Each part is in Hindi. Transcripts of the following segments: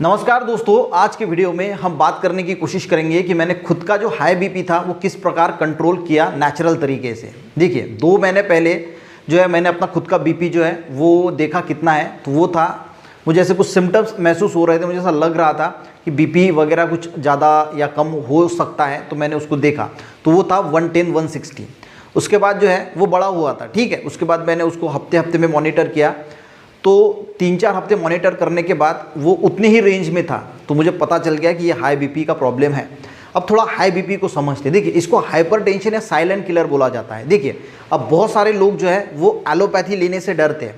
नमस्कार दोस्तों, आज के वीडियो में हम बात करने की कोशिश करेंगे कि मैंने खुद का जो हाई बीपी था वो किस प्रकार कंट्रोल किया नेचुरल तरीके से। देखिए 2 महीने पहले जो है मैंने अपना खुद का बीपी जो है वो देखा कितना है, तो वो था मुझे ऐसे कुछ सिम्टम्स महसूस हो रहे थे, मुझे ऐसा लग रहा था कि बीपी वगैरह कुछ ज़्यादा या कम हो सकता है, तो मैंने उसको देखा तो वो था 110/160। उसके बाद जो है वो बड़ा हुआ था, ठीक है। उसके बाद मैंने उसको हफ्ते में मॉनिटर किया, तो 3-4 हफ्ते मॉनिटर करने के बाद वो उतने ही रेंज में था, तो मुझे पता चल गया कि ये हाई बीपी का प्रॉब्लम है। अब थोड़ा हाई बीपी को समझते, देखिए इसको हाइपरटेंशन या साइलेंट किलर बोला जाता है। देखिए अब बहुत सारे लोग जो है वो एलोपैथी लेने से डरते हैं,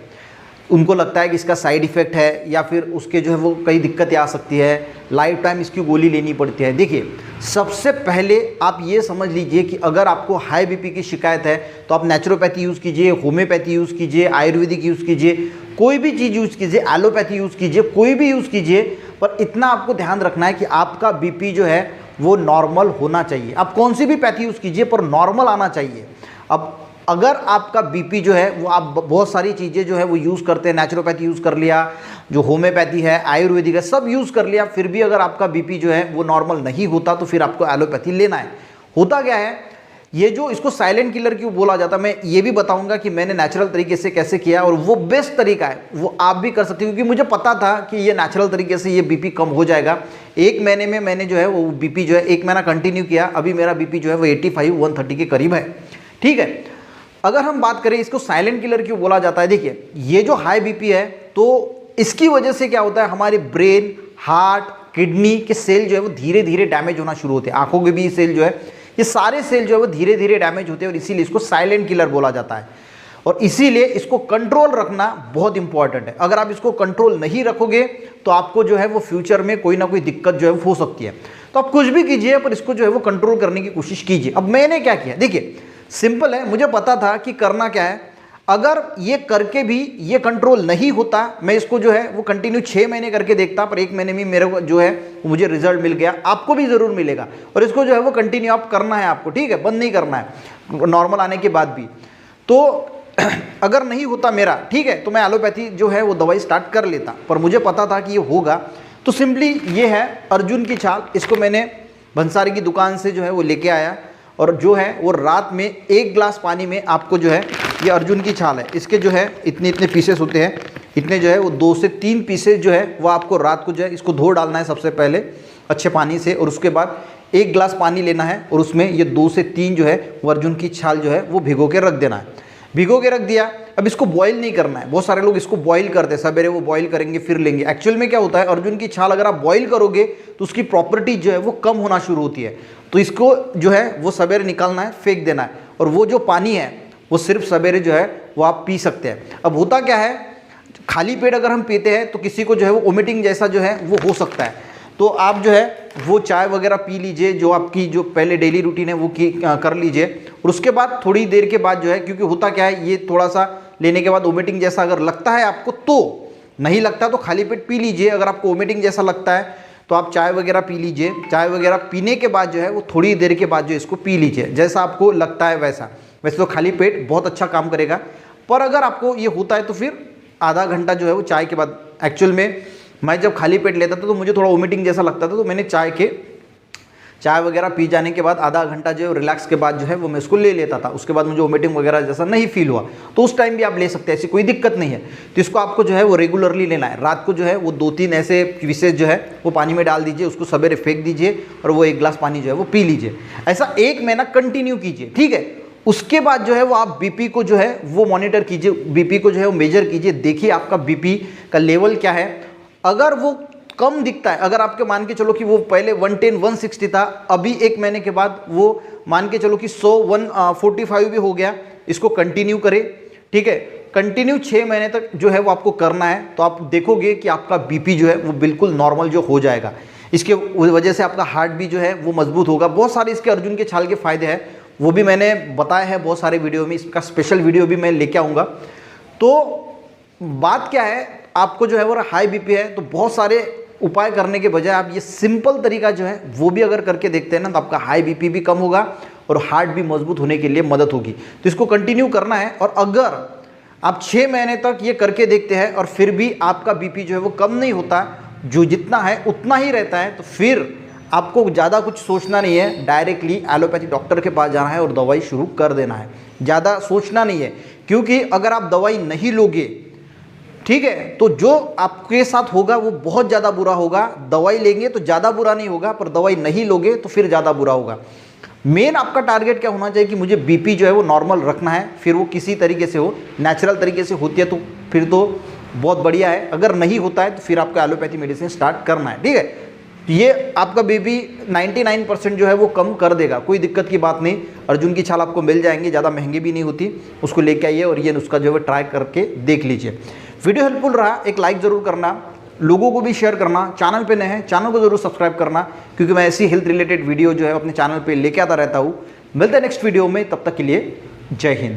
उनको लगता है कि इसका साइड इफ़ेक्ट है या फिर उसके जो है वो कई दिक्कतें आ सकती है, लाइफ टाइम इसकी गोली लेनी पड़ती है। देखिए सबसे पहले आप ये समझ लीजिए कि अगर आपको हाई बीपी की शिकायत है तो आप नेचुरोपैथी यूज़ कीजिए, होम्योपैथी यूज़ कीजिए, आयुर्वेदिक यूज़ कीजिए, कोई भी चीज़ यूज़ कीजिए, एलोपैथी यूज़ कीजिए, कोई भी यूज़ कीजिए, पर इतना आपको ध्यान रखना है कि आपका बीपी जो है वो नॉर्मल होना चाहिए। आप कौन सी भी पैथी यूज़ कीजिए पर नॉर्मल आना चाहिए। अब अगर आपका बीपी जो है वो आप बहुत सारी चीज़ें जो है वो यूज़ करते हैं, नेचुरोपैथी यूज़ कर लिया, जो होम्योपैथी है, आयुर्वेदिक है, सब यूज़ कर लिया, फिर भी अगर आपका बीपी जो है वो नॉर्मल नहीं होता तो फिर आपको एलोपैथी लेना है। होता क्या है, ये जो इसको साइलेंट किलर क्यों बोला जाता है, मैं ये भी बताऊंगा कि मैंने नेचुरल तरीके से कैसे किया और वो बेस्ट तरीका है, वो आप भी कर सकते हो, क्योंकि मुझे पता था कि ये नेचुरल तरीके से ये बीपी कम हो जाएगा। 1 महीने में मैंने जो है वो बीपी जो है 1 महीना कंटिन्यू किया, अभी मेरा बीपी जो है वो 85-130 के करीब है, ठीक है। अगर हम बात करें इसको साइलेंट किलर क्यों बोला जाता है, देखिए ये जो हाई बीपी है तो इसकी वजह से क्या होता है, हमारे ब्रेन, हार्ट, किडनी के सेल जो है वो धीरे धीरे डैमेज होना शुरू होते हैं। आंखों के भी सेल जो है, ये सारे सेल जो है वो धीरे धीरे डैमेज होते हैं और इसीलिए इसको साइलेंट किलर बोला जाता है। और इसीलिए इसको कंट्रोल रखना बहुत इंपॉर्टेंट है। अगर आप इसको कंट्रोल नहीं रखोगे तो आपको जो है वो फ्यूचर में कोई ना कोई दिक्कत जो है हो सकती है। तो आप कुछ भी कीजिए पर इसको जो है वो कंट्रोल करने की कोशिश कीजिए। अब मैंने क्या किया, देखिए सिंपल है, मुझे पता था कि करना क्या है। अगर ये करके भी ये कंट्रोल नहीं होता, मैं इसको जो है वो कंटिन्यू 6 महीने करके देखता, पर 1 महीने में मेरे को जो है मुझे रिजल्ट मिल गया। आपको भी ज़रूर मिलेगा और इसको जो है वो कंटिन्यू आप करना है आपको, ठीक है, बंद नहीं करना है नॉर्मल आने के बाद भी। तो अगर नहीं होता मेरा, ठीक है, तो मैं एलोपैथी जो है वो दवाई स्टार्ट कर लेता, पर मुझे पता था कि ये होगा। तो सिंपली ये है अर्जुन की छाल, इसको मैंने भंसारी की दुकान से जो है वो लेके आया और जो है वो रात में 1 गिलास पानी में आपको जो है, ये अर्जुन की छाल है, इसके जो है इतने पीसेस होते हैं, इतने जो है वो 2 से 3 पीसेस जो है वो आपको रात को जो है इसको धो डालना है सबसे पहले अच्छे पानी से, और उसके बाद 1 गिलास पानी लेना है और उसमें ये 2 से 3 जो है वो अर्जुन की छाल जो है वो भिगो के रख देना है। भिगो के रख दिया, अब इसको बॉईल नहीं करना है। बहुत सारे लोग इसको बॉईल करते हैं, सवेरे वो बॉईल करेंगे फिर लेंगे। एक्चुअल में क्या होता है, अर्जुन की छाल अगर आप बॉईल करोगे तो उसकी प्रॉपर्टी जो है वो कम होना शुरू होती है, तो इसको जो है वो सवेरे निकालना है, फेंक देना है, और वो जो पानी है वो सिर्फ सवेरे जो है वो आप पी सकते हैं। अब होता क्या है, खाली पेट अगर हम पीते हैं तो किसी को जो है वो वोमिटिंग जैसा जो है वो हो सकता है, तो आप जो है वो चाय वगैरह पी लीजिए, जो आपकी जो पहले डेली रूटीन है वो कर लीजिए, और उसके बाद थोड़ी देर के बाद जो है, क्योंकि होता क्या है, ये थोड़ा सा लेने के बाद वोमिटिंग जैसा अगर लगता है आपको तो, नहीं लगता तो खाली पेट पी लीजिए। अगर आपको वोमिटिंग जैसा लगता है तो आप चाय वगैरह पी लीजिए। चाय वगैरह पीने के बाद जो है वो थोड़ी देर के बाद जो इसको पी लीजिए, जैसा आपको लगता है वैसा। वैसे तो खाली पेट बहुत अच्छा काम करेगा, पर अगर आपको ये होता है तो फिर आधा घंटा जो है वो चाय के बाद, एक्चुअल में मैं जब खाली पेट लेता था तो मुझे थोड़ा वोमिटिंग जैसा लगता था, तो मैंने चाय वगैरह पी जाने के बाद आधा घंटा जो है रिलैक्स के बाद जो है वो मैं इसको ले लेता था। उसके बाद मुझे वोमिटिंग वगैरह जैसा नहीं फील हुआ, तो उस टाइम भी आप ले सकते हैं, ऐसी कोई दिक्कत नहीं है। तो इसको आपको जो है वो रेगुलरली लेना है। रात को जो है वो 2-3 ऐसे पीसेस जो है वो पानी में डाल दीजिए, उसको सवेरे फेंक दीजिए और वो 1 गिलास पानी जो है वो पी लीजिए। ऐसा 1 महीना कंटिन्यू कीजिए, ठीक है। उसके बाद जो है वो आप बीपी को जो है वो मॉनिटर कीजिए, बीपी को जो है वो मेजर कीजिए, देखिए आपका बीपी का लेवल क्या है। अगर वो कम दिखता है, अगर आपके मान के चलो कि वो पहले 110-160 था, अभी 1 महीने के बाद वो मान के चलो कि 145 भी हो गया, इसको कंटिन्यू करें, ठीक है। कंटिन्यू 6 महीने तक जो है वो आपको करना है, तो आप देखोगे कि आपका बीपी जो है वो बिल्कुल नॉर्मल जो हो जाएगा। इसके वजह से आपका हार्ट भी जो है वो मजबूत होगा। बहुत सारे इसके अर्जुन के छाल के फायदे हैं, वो भी मैंने बताया है बहुत सारे वीडियो में, इसका स्पेशल वीडियो भी मैं लेके आऊँगा। तो बात क्या है, आपको जो है वो हाई बीपी है तो बहुत सारे उपाय करने के बजाय आप ये सिंपल तरीका जो है वो भी अगर करके देखते हैं ना, तो आपका हाई बीपी भी कम होगा और हार्ट भी मजबूत होने के लिए मदद होगी। तो इसको कंटिन्यू करना है, और अगर आप 6 महीने तक ये करके देखते हैं और फिर भी आपका बीपी जो है वो कम नहीं होता, जो जितना है उतना ही रहता है, तो फिर आपको ज़्यादा कुछ सोचना नहीं है, डायरेक्टली एलोपैथी डॉक्टर के पास जाना है और दवाई शुरू कर देना है। ज़्यादा सोचना नहीं है, क्योंकि अगर आप दवाई नहीं लोगे, ठीक है, तो जो आपके साथ होगा वो बहुत ज़्यादा बुरा होगा। दवाई लेंगे तो ज़्यादा बुरा नहीं होगा, पर दवाई नहीं लोगे तो फिर ज़्यादा बुरा होगा। मेन आपका टारगेट क्या होना चाहिए कि मुझे बीपी जो है वो नॉर्मल रखना है, फिर वो किसी तरीके से हो, नेचुरल तरीके से होती है तो फिर तो बहुत बढ़िया है, अगर नहीं होता है तो फिर आपको एलोपैथी मेडिसिन स्टार्ट करना है, ठीक है। ये आपका बीपी 99% जो है वो कम कर देगा, कोई दिक्कत की बात नहीं। अर्जुन की छाल आपको मिल जाएंगी, ज़्यादा महंगी भी नहीं होती, उसको लेके आइए और ये नुस्खा जो है ट्राई करके देख लीजिए। वीडियो हेल्पफुल रहा, एक लाइक ज़रूर करना, लोगों को भी शेयर करना, चैनल पे नए हैं चैनल को ज़रूर सब्सक्राइब करना, क्योंकि मैं ऐसी हेल्थ रिलेटेड वीडियो जो है अपने चैनल पे लेके आता रहता हूँ। मिलते हैं नेक्स्ट वीडियो में, तब तक के लिए जय हिंद।